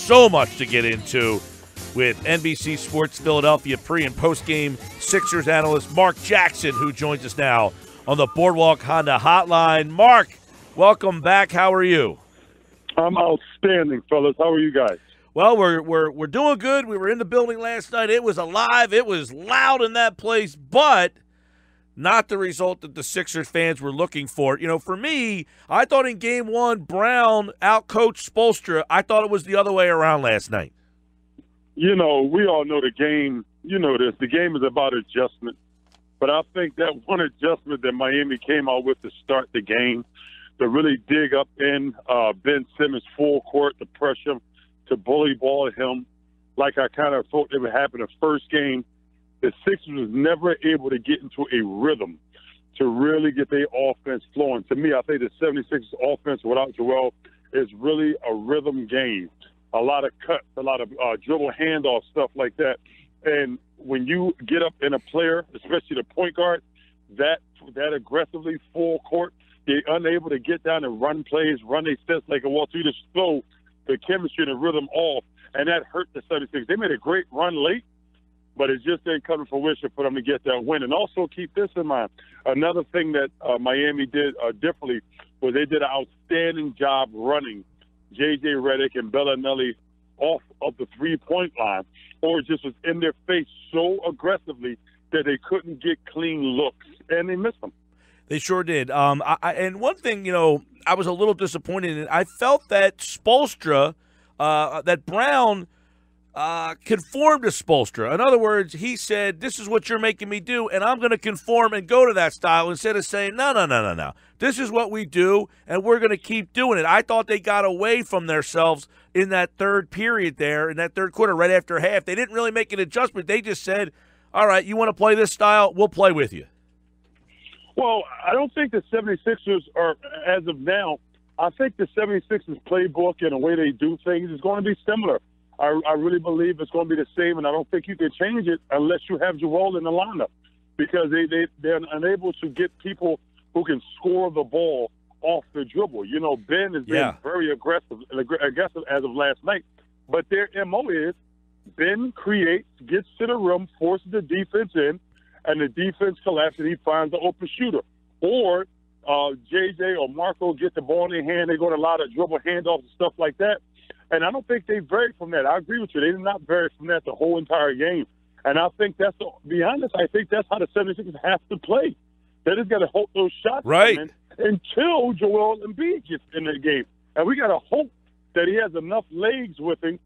so much to get into with NBC Sports Philadelphia pre- and post-game Sixers analyst Marc Jackson, who joins us now on the Boardwalk Honda Hotline. Mark, welcome back. How are you? I'm outstanding, fellas. How are you guys? Well, we're doing good. We were in the building last night. It was alive. It was loud in that place, but not the result that the Sixers fans were looking for. You know, for me, I thought in Game 1, Brown outcoached Spoelstra. I thought it was the other way around last night. You know, we all know the game. You know this. The game is about adjustment. But I think that one adjustment that Miami came out with to start the game, to really dig up in Ben Simmons full court, to pressure him, to bully ball him, like I kind of thought it would happen the first game. The Sixers was never able to get into a rhythm to really get their offense flowing. To me, I think the 76ers offense without Joel is really a rhythm game. A lot of cuts, a lot of dribble handoff, stuff like that. And when you get up in a player, especially the point guard, that aggressively full court, they're unable to get down and run plays, run their sets like a wall. So you just throw the chemistry and the rhythm off, and that hurt the 76ers. They made a great run late, but it just didn't come to fruition for them to get that win. And also keep this in mind. Another thing that Miami did differently was they did an outstanding job running J.J. Redick and Bellinelli off of the three-point line, or just was in their face so aggressively that they couldn't get clean looks, and they missed them. They sure did. And one thing, you know, I was a little disappointed in. I felt that Spoelstra, that Brown conformed to Spoelstra. In other words, he said, this is what you're making me do, and I'm going to conform and go to that style instead of saying, no. This is what we do, and we're going to keep doing it. I thought they got away from themselves in that third period there, in that third quarter, right after half. They didn't really make an adjustment. They just said, all right, you want to play this style? We'll play with you. Well, I don't think the 76ers are, as of now, I think the 76ers playbook and the way they do things is going to be similar. I really believe it's going to be the same, and I don't think you can change it unless you have Joel in the lineup, because they're unable to get people who can score the ball off the dribble. You know, Ben has been very aggressive as of last night, but their MO is Ben creates, gets to the rim, forces the defense in, and the defense collapses, and he finds the open shooter. Or JJ or Marco get the ball in their hand, they go to a lot of dribble handoffs and stuff like that. And I don't think they varied from that. I agree with you. They did not vary from that the whole entire game. And I think that's, to be honest, I think that's how the 76ers have to play. They just got to hope those shots come in until Joel Embiid gets in the game. And we got to hope that he has enough legs with him,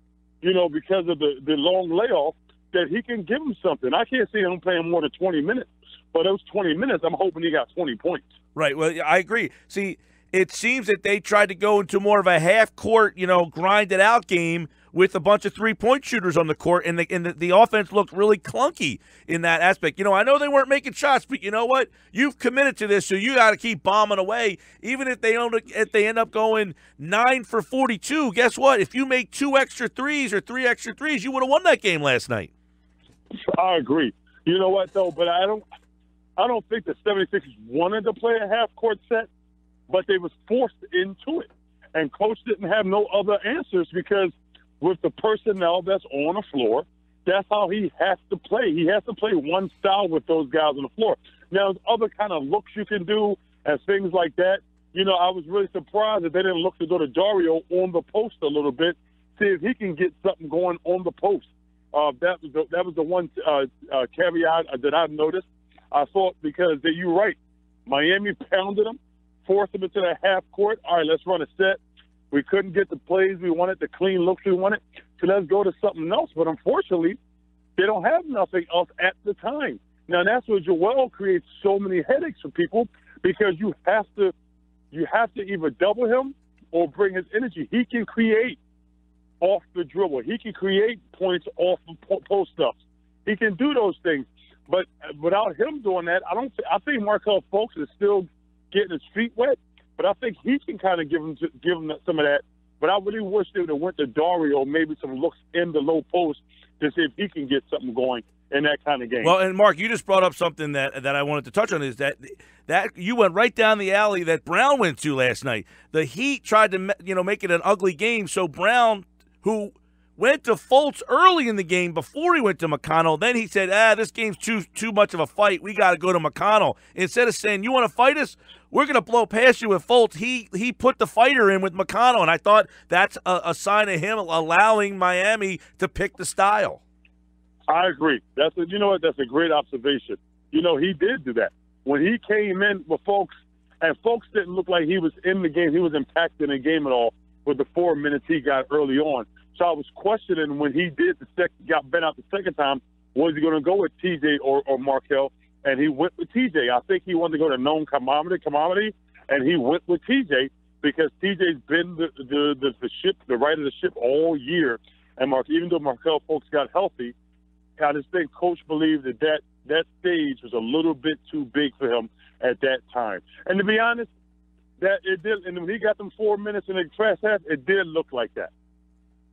you know, because of the long layoff, that he can give him something. I can't see him playing more than 20 minutes. But those 20 minutes, I'm hoping he got 20 points. Right. Well, I agree. See, it seems that they tried to go into more of a half-court, you know, grinded-out game with a bunch of three-point shooters on the court, and the offense looked really clunky in that aspect. You know, I know they weren't making shots, but you know what? You've committed to this, so you got to keep bombing away. Even if they end up going 9 for 42, guess what? If you make 2 extra threes or 3 extra threes, you would have won that game last night. I agree. You know what, though? But I don't think the 76ers wanted to play a half-court set, but they was forced into it. And Coach didn't have no other answers, because with the personnel that's on the floor, that's how he has to play. He has to play one style with those guys on the floor. Now, there's other kind of looks you can do and things like that. You know, I was really surprised that they didn't look to go to Dario on the post a little bit, see if he can get something going on the post. That was the one caveat that I've noticed. I thought, because you're right, Miami pounded them, forced them into the half court. All right, let's run a set. We couldn't get the plays we wanted, the clean looks we wanted, so let's go to something else. But unfortunately, they don't have nothing else at the time. Now, that's where Joel creates so many headaches for people, because you have to either double him or bring his energy. He can create off the dribble. He can create points off of post-ups. He can do those things. But without him doing that, I think Markel Fultz is still getting his feet wet, but I think he can kind of give him some of that. But I really wish they would have went to Dario, maybe some looks in the low post, to see if he can get something going in that kind of game. Well, and Mark, you just brought up something that I wanted to touch on, is that you went right down the alley that Brown went to last night. The Heat tried to make it an ugly game, so Brown, who went to Fultz early in the game before he went to McConnell. Then he said, this game's too much of a fight. We got to go to McConnell. Instead of saying, you want to fight us? We're going to blow past you with Fultz. He put the fighter in with McConnell, and I thought that's a sign of him allowing Miami to pick the style. I agree. You know what? That's a great observation. You know, he did do that. When he came in with Fultz, and Fultz didn't look like he was in the game. He was impacting the game at all with the 4 minutes he got early on. So I was questioning when he got bent out the second time, was he going to go with TJ or Markel? And he went with TJ. I think he wanted to go to known commodity, and he went with TJ because TJ's been the right of the ship all year. And even though Markel Fultz got healthy, I just think Coach believed that stage was a little bit too big for him at that time. And to be honest, that it did. And when he got them 4 minutes in the first half, it did look like that.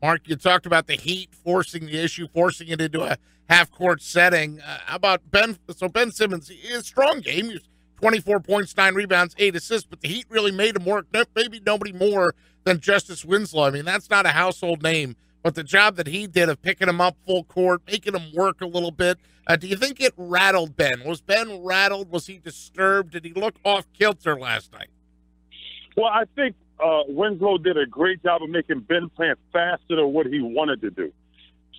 Mark, you talked about the Heat forcing the issue, forcing it into a half-court setting. How about Ben? So Ben Simmons, he had a strong game. He was 24 points, 9 rebounds, 8 assists, but the Heat really made him work. Maybe nobody more than Justice Winslow. I mean, that's not a household name, but the job that he did of picking him up full court, making him work a little bit, do you think it rattled Ben? Was Ben rattled? Was he disturbed? Did he look off-kilter last night? Well, I think Winslow did a great job of making Ben play faster than what he wanted to do.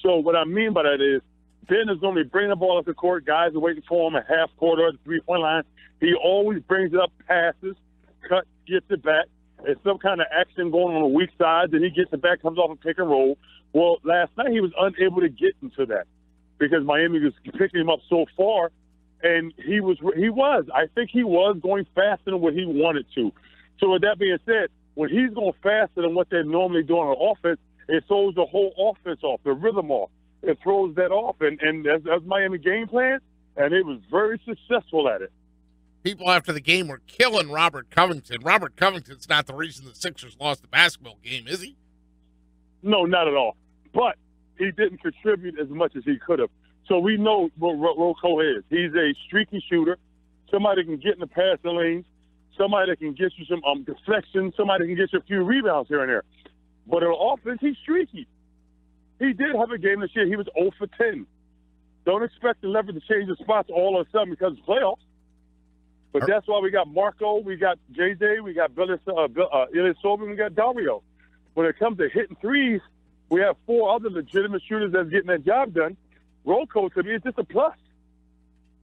So what I mean by that is Ben is normally bringing the ball up the court. Guys are waiting for him at half court or the three-point line. He always brings it up, passes, cuts, gets it back. There's some kind of action going on the weak side. Then he gets it back, comes off a pick and roll. Well, last night he was unable to get into that because Miami was picking him up so far, and he was. I think he was going faster than what he wanted to. So with that being said, when he's going faster than what they're normally doing on offense, it throws the whole offense off, the rhythm off. It throws that off, and that's Miami game plan, and it was very successful at it. People after the game were killing Robert Covington. Robert Covington's not the reason the Sixers lost the basketball game, is he? No, not at all. But he didn't contribute as much as he could have. So we know what Rocco is. He's a streaky shooter, somebody that can get in the passing lanes, somebody that can get you some deflection, somebody that can get you a few rebounds here and there. But on offense, he's streaky. He did have a game this year. He was 0 for 10. Don't expect the leverage to change the spots all of a sudden because it's playoffs. But that's why we got Marco, we got JJ, we got Ilyasova, we got Dario. When it comes to hitting threes, we have 4 other legitimate shooters that's getting that job done. Rocco, to me, is just a plus.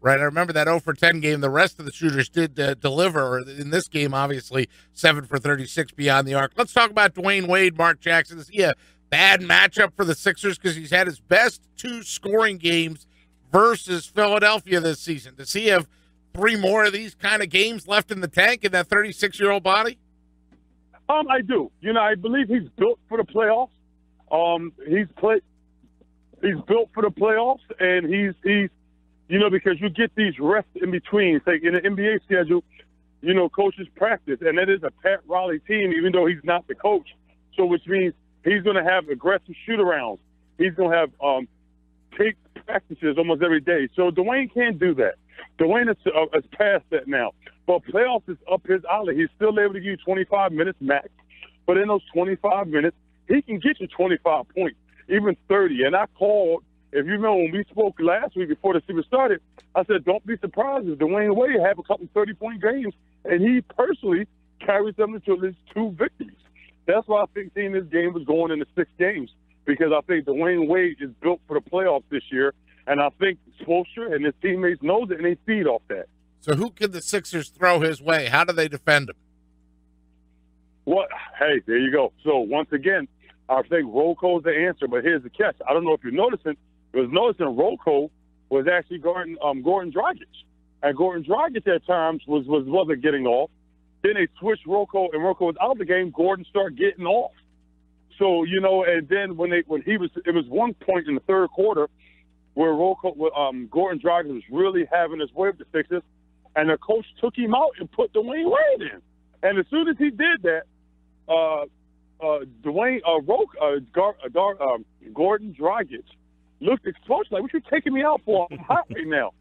Right, I remember that 0 for 10 game. The rest of the shooters did deliver. In this game, obviously, 7 for 36 beyond the arc. Let's talk about Dwyane Wade, Marc Jackson. Is he a bad matchup for the Sixers because he's had his best 2 scoring games versus Philadelphia this season? Does he have 3 more of these kind of games left in the tank in that 36-year-old body? I do. You know, I believe he's built for the playoffs. He's built for the playoffs, and he's you know, because you get these rests in between. Like in the NBA schedule, you know, coaches practice, and that is a Pat Riley team, even though he's not the coach. So which means he's going to have aggressive shoot-arounds. He's going to have take practices almost every day. So Dwyane can't do that. Dwyane is past that now. But playoffs is up his alley. He's still able to give you 25 minutes max. But in those 25 minutes, he can get you 25 points, even 30. And I called, if you remember when we spoke last week before the season started, I said, don't be surprised if Dwyane Wade have a couple 30-point games. And he personally carries them to at least 2 victories. That's why I think seeing this game was going into 6 games, because I think Dwyane Wade is built for the playoffs this year. And I think Spoelstra and his teammates knows it, and they feed off that. So who can the Sixers throw his way? How do they defend him? Well, hey, there you go. So once again, I think Rocco's the answer, but here's the catch. I don't know if you're noticing. Rocco was actually guarding Gordon Dragic. And Gordon Dragic at times wasn't getting off. Then they switched Rocco, and Rocco was out of the game. Gordon started getting off. So, you know, and then it was one point in the third quarter where Gordon Dragic was really having his way with the Sixers, and the coach took him out and put Dwyane Wade in. And as soon as he did that, Gordon Dragic looked exposed like, what you taking me out for? I'm hot right now.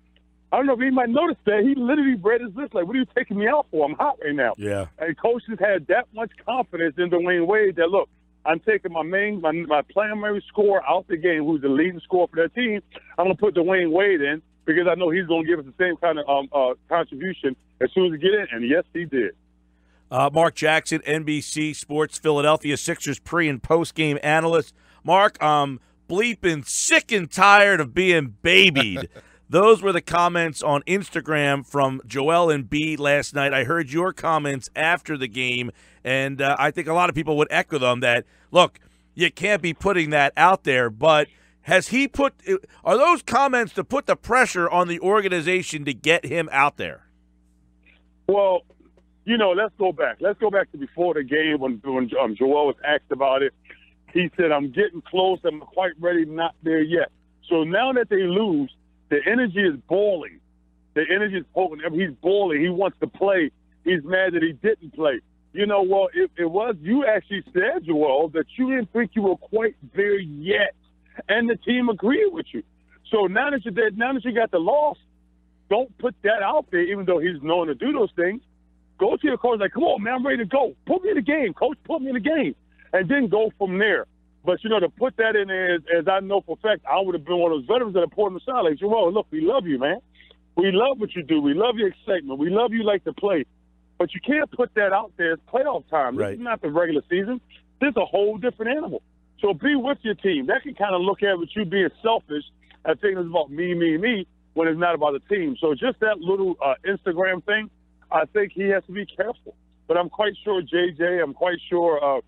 I don't know if anybody noticed that. He literally read his list like, what are you taking me out for? I'm hot right now. Yeah. And coaches had that much confidence in Dwyane Wade that, look, I'm taking my primary scorer out the game, who's the leading scorer for that team. I'm going to put Dwyane Wade in because I know he's going to give us the same kind of contribution as soon as he get in, and yes, he did. Marc Jackson, NBC Sports Philadelphia Sixers pre- and post-game analyst. Mark, I'm bleeping sick and tired of being babied. Those were the comments on Instagram from Joel Embiid last night. I heard your comments after the game, and I think a lot of people would echo them that, look, you can't be putting that out there, but are those comments to put the pressure on the organization to get him out there? Well, let's go back. Let's go back to before the game when Joel was asked about it. He said, I'm getting close. I'm quite ready, not there yet. So now that they lose, the energy is boiling. The energy is boiling. He's boiling. He wants to play. He's mad that he didn't play. Well, it was you actually said, Joel, that you didn't think you were quite there yet, and the team agreed with you. So now that you're dead, now that you got the loss, don't put that out there, even though he's known to do those things. Go to your coach like, come on, man, I'm ready to go. Put me in the game, coach. Put me in the game. And then go from there. But, to put that in there, as I know for a fact, I would have been one of those veterans that have poured him aside. Like, Joel, look, we love you, man. We love what you do. We love your excitement. We love you like to play. But you can't put that out there. It's playoff time. Right. This is not the regular season. This is a whole different animal. So be with your team. That can kind of look at with you being selfish and thinking it's about me, when it's not about the team. So just that little Instagram thing, I think he has to be careful. But I'm quite sure JJ, I'm quite sure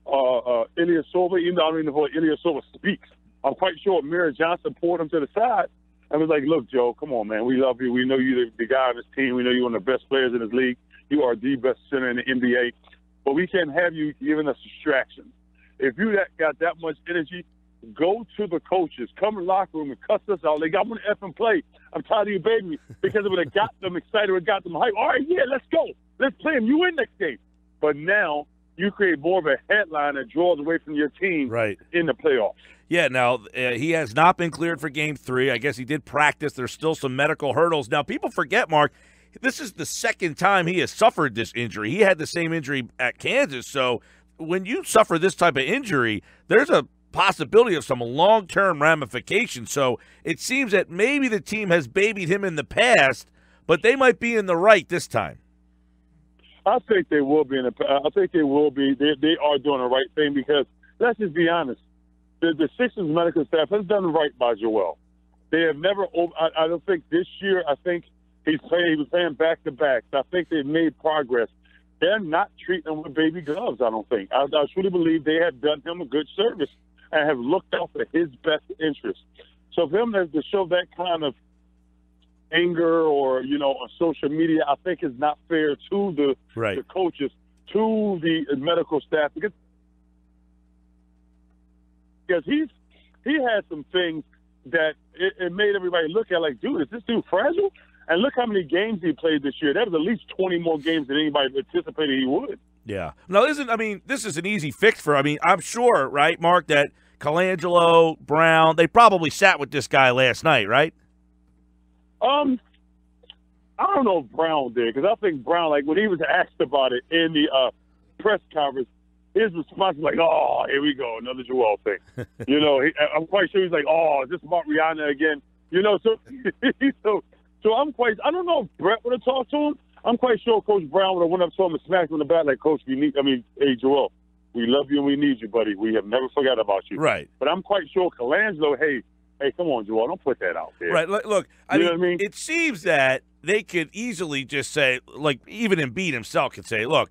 Ilya Silva, even though I don't even know what Ilya Silva speaks, I'm quite sure Amir Johnson pulled him to the side and was like, look, Joe, come on, man. We love you. We know you're the guy on this team. We know you're one of the best players in this league. You are the best center in the NBA. But we can't have you giving us distractions. If you got that much energy, go to the coaches. Come in the locker room and cuss us out. Like, I want to effing play. I'm tired of you, baby, because it would have got them excited or got them hyped. All right, yeah, let's go. Let's play them. You win next game. But now you create more of a headline that draws away from your team in the playoffs. Yeah, now, he has not been cleared for Game 3. I guess he did practice. There's still some medical hurdles. Now, people forget, Mark, this is the second time he has suffered this injury. He had the same injury at Kansas. So when you suffer this type of injury, there's a possibility of some long-term ramifications. So it seems that maybe the team has babied him in the past, but they might be in the right this time. I think they will be. I think they will be. They are doing the right thing because let's just be honest. The Sixers medical staff has done right by Joel. They have never. I don't think this year. I think he was playing back to back. I think they've made progress. They're not treating him with baby gloves. I don't think. I truly believe they have done him a good service and have looked out for his best interest. So for him to show that kind of anger or, on social media, I think is not fair to the coaches, to the medical staff, because he had some things that it made everybody look at like, dude, is this dude fragile? And look how many games he played this year. That was at least 20 more games than anybody anticipated he would. Yeah. No, this is an easy fix for, I'm sure, right, Mark, that Colangelo, Brown, they probably sat with this guy last night, right? I don't know if Brown did, because I think Brown, like when he was asked about it in the press conference, his response was like, "Oh, here we go, another Joel thing." I'm quite sure he's like, "Oh, is this about Rihanna again?" So I'm quite. I don't know if Brett would have talked to him. I'm quite sure Coach Brown would have went up to him and smacked him in the back like, "Coach, hey Joel, we love you and we need you, buddy. We have never forgot about you." Right. But I'm quite sure Colangelo, hey, come on, Joel, don't put that out there. Right. Look, I mean, it seems that they could easily just say, like, even Embiid himself could say, look,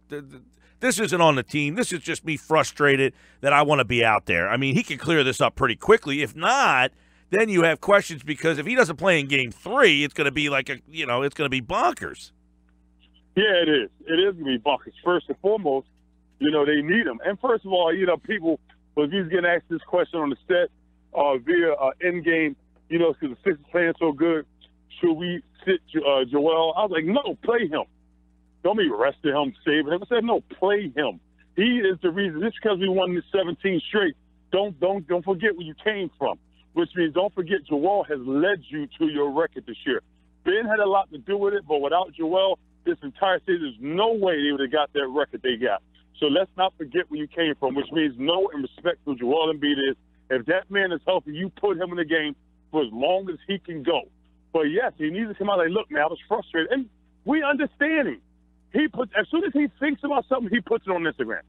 this isn't on the team. This is just me frustrated that I want to be out there. I mean, he can clear this up pretty quickly. If not, then you have questions because if he doesn't play in Game 3, it's going to be like it's going to be bonkers. Yeah, it is. It is going to be bonkers. First and foremost, they need him. And first of all, people, if he's getting asked this question on the set via in-game, because the Sixers playing so good, should we sit Joel? I was like, no, play him. Don't be resting him, saving him. I said, no, play him. He is the reason. Just because we won this 17 straight, don't forget where you came from, which means don't forget Joel has led you to your record this year. Ben had a lot to do with it, but without Joel, this entire season, there's no way they would have got that record they got. So let's not forget where you came from, which means know and respect who Joel Embiid is. If that man is healthy, you put him in the game for as long as he can go. But, yes, he needs to come out like, look, man, I was frustrated. And we understand him. As soon as he thinks about something, he puts it on Instagram.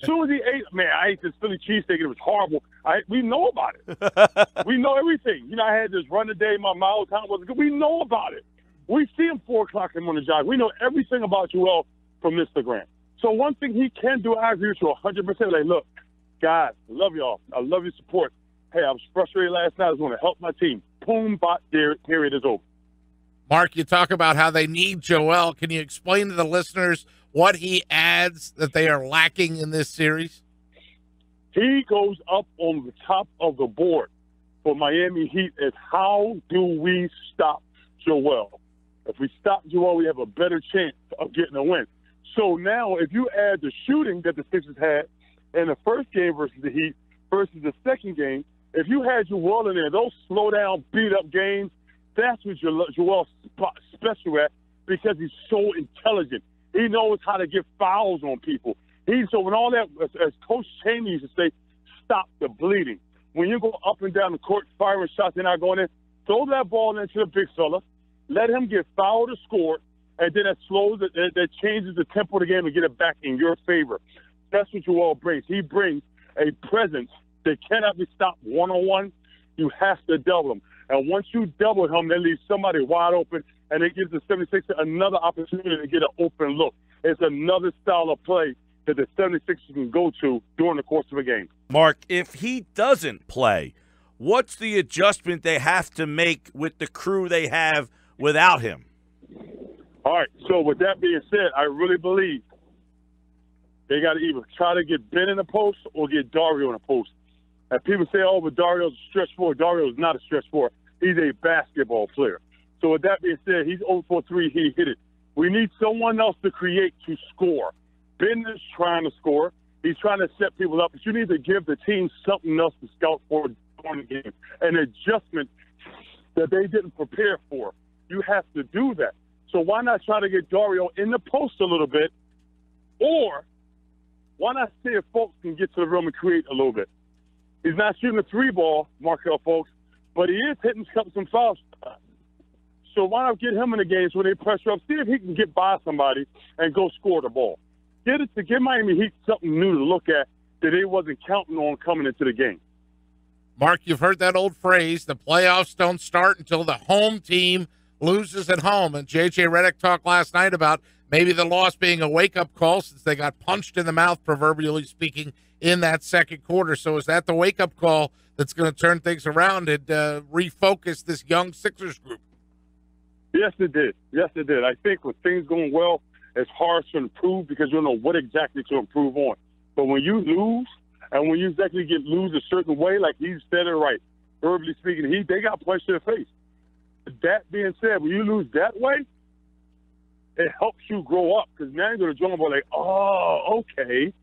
As soon as he ate, man, I ate this Philly cheesesteak. It was horrible. We know about it. We know everything. I had this run today. My mile time wasn't good. We know about it. We see him 4 o'clock in the morning jog. We know everything about Joel from Instagram. So one thing he can do, I agree with you 100%. Like, look, guys, I love y'all. I love your support. Hey, I was frustrated last night. I was going to help my team. Boom, bot, there, period is over. Mark, you talk about how they need Joel. Can you explain to the listeners what he adds that they are lacking in this series? He goes up on the top of the board for Miami Heat is how do we stop Joel? If we stop Joel, we have a better chance of getting a win. So now if you add the shooting that the Sixers had in the first game versus the Heat versus the second game, if you had Joel in there, those slow-down, beat-up games, that's what Joel's special at because he's so intelligent. He knows how to get fouls on people. So when all that, as Coach Chaney used to say, stop the bleeding. When you go up and down the court firing shots, they're not going in, throw that ball into the big fella, let him get fouled or scored, and then that changes the tempo of the game and get it back in your favor. That's what Joel brings. He brings a presence that cannot be stopped one-on-one. You have to double him. And once you double him, that leaves somebody wide open, and it gives the 76ers another opportunity to get an open look. It's another style of play that the 76ers can go to during the course of a game. Mark, if he doesn't play, what's the adjustment they have to make with the crew they have without him? All right, so with that being said, I really believe they got to either try to get Ben in the post or get Dario in the post. And people say, oh, but Dario's a stretch forward. Dario is not a stretch forward. He's a basketball player. So with that being said, he's 0 for 3. He hit it. We need someone else to create to score. Ben is trying to score. He's trying to set people up. But you need to give the team something else to scout for during the game, an adjustment that they didn't prepare for. You have to do that. So why not try to get Dario in the post a little bit, or why not see if folks can get to the rim and create a little bit? He's not shooting a 3-ball, Markel folks, but he is hitting some foul shots. So why not get him in the games when they pressure up? See if he can get by somebody and go score the ball. Give Miami Heat something new to look at that they wasn't counting on coming into the game. Mark, you've heard that old phrase, the playoffs don't start until the home team loses at home. And J.J. Redick talked last night about maybe the loss being a wake-up call since they got punched in the mouth, proverbially speaking, in that second quarter. So is that the wake-up call that's going to turn things around and refocus this young Sixers group? Yes, it did. Yes, it did. I think with things going well, it's hard to improve because you don't know what exactly to improve on. But when you lose, and when you exactly lose a certain way, like he said it right, verbally speaking, they got punched in the face. That being said, when you lose that way, it helps you grow up because now you're going to join about like, oh, okay,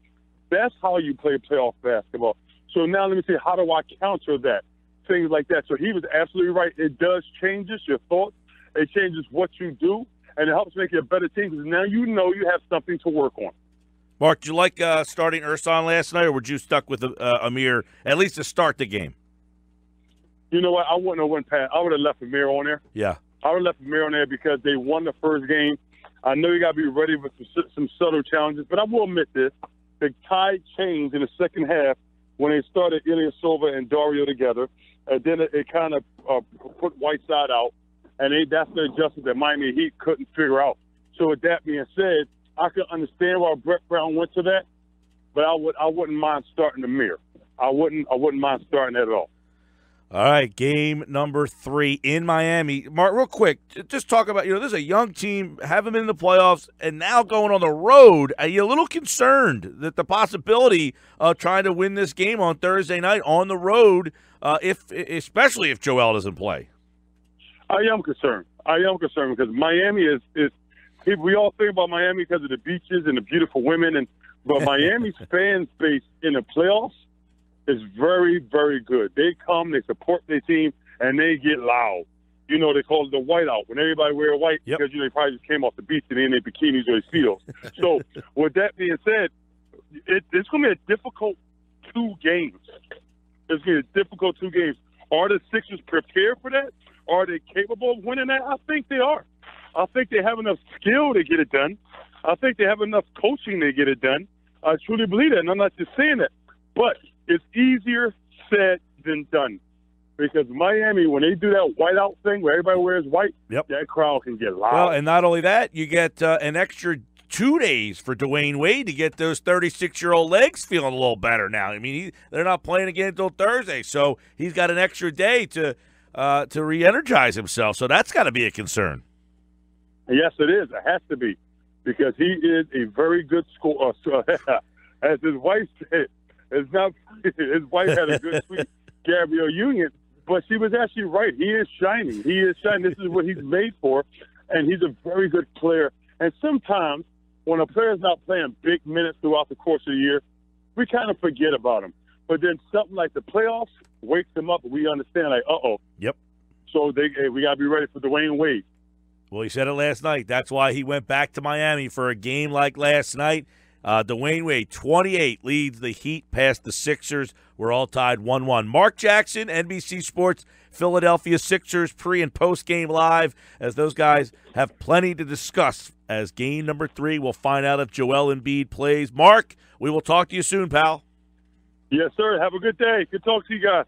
that's how you play playoff basketball. So now let me see, how do I counter that? Things like that. So he was absolutely right. It does changes your thoughts. It changes what you do, and it helps make you a better team because now you know you have something to work on. Mark, did you like starting Ersan last night, or were you stuck with Amir at least to start the game? You know what? I wouldn't have went past. I would have left Amir on there. Yeah. I would have left Amir on there because they won the first game. I know you got to be ready for some subtle challenges, but I will admit this. The tide changed in the second half when they started Ilyasova and Dario together, and then it kind of put Whiteside out, and that's the adjustment that Miami Heat couldn't figure out. So with that being said, I can understand why Brett Brown went to that, but I wouldn't mind starting Amir. I wouldn't mind starting that at all. All right, game number 3 in Miami. Mark, real quick, just talk about, this is a young team, haven't been in the playoffs, and now going on the road. Are you a little concerned that the possibility of trying to win this game on Thursday night on the road, especially if Joel doesn't play? I am concerned. Because Miami is we all think about Miami because of the beaches and the beautiful women, but Miami's fan base in the playoffs is very, very good. They come, they support their team, and they get loud. They call it the whiteout when everybody wear white because they probably just came off the beach and in their bikinis or their speedos. So with that being said, it's going to be a difficult 2 games. It's going to be a difficult 2 games. Are the Sixers prepared for that? Are they capable of winning that? I think they are. I think they have enough skill to get it done. I think they have enough coaching to get it done. I truly believe that, and I'm not just saying that. But it's easier said than done. Because Miami, when they do that whiteout thing where everybody wears white, that crowd can get loud. Well, and not only that, you get an extra 2 days for Dwyane Wade to get those 36-year-old legs feeling a little better now. I mean, they're not playing again until Thursday, so he's got an extra day to re-energize himself. So that's got to be a concern. Yes, it is. It has to be, because he is a very good scorer. As his wife said, his wife had a good sweet Gabrielle Union, but she was actually right. He is shining. He is shining. This is what he's made for, and he's a very good player. And sometimes when a player's not playing big minutes throughout the course of the year, we kind of forget about him. But then something like the playoffs wakes him up, and we understand, like, uh-oh. Yep. So we got to be ready for Dwyane Wade. Well, he said it last night. That's why he went back to Miami for a game like last night. Dwyane Wade, 28, leads the Heat past the Sixers. We're all tied 1-1. Marc Jackson, NBC Sports, Philadelphia Sixers pre- and post-game live, as those guys have plenty to discuss as game number 3. We'll find out if Joel Embiid plays. Mark, we will talk to you soon, pal. Yes, sir. Have a good day. Good talk to you guys.